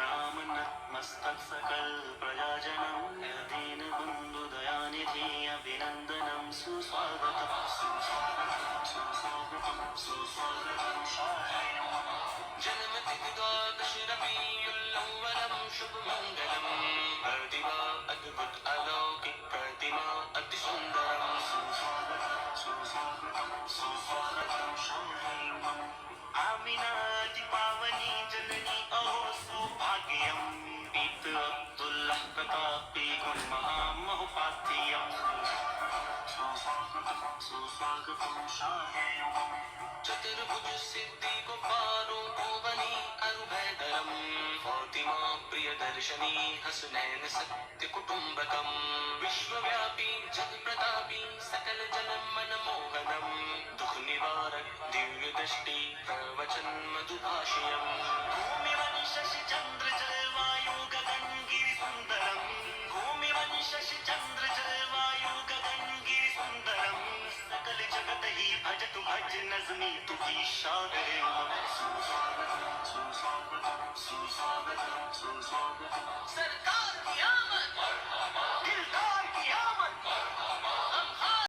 राम नतमस्तक सकल प्रजाजनम दीन बंधु दयानिधि अभिनंदनम सुस्वागतम सुस्वागतम सुस्वागतम सुस्वागतम जन्मति द्वादशरवियुल्लौवनम शुभ मंगलम प्रतिमा अद्भुत अलौकिक प्रतिमा अति सुंदरम सुस्वागतम सुस्वागतम सुस्वागतम शम्भेमम आमिनाति पावनी जननी अहो सौभाग्यम पीत अब्दुल्लाह प्रतापी गुण महामहोपाध्यायम सुस्वागतम सुस्वागतम शाहेमम चतुर्भुज सिद्धि को पारो भुवनी अरुभैदरम फातिमा प्रिय दर्शनी हसनैन सत्य कुटुंबकम विश्वव्यापी जग प्रतापी सकल जन मन मोहनम दुख निवारक दिव्य दृष्टि प्रवचन मधुभाषियम भूमि शशि चंद्र जल वायु गगन गिरि सुंदरम भूमि शशि चंद्र जल वायु गगन गिरि सुंदरम सकल जगत ही भजतु भज नजमी तुझी शान है सुस्वागतम सुस्वागतम सुस्वागतम सुस्वागतम सरकार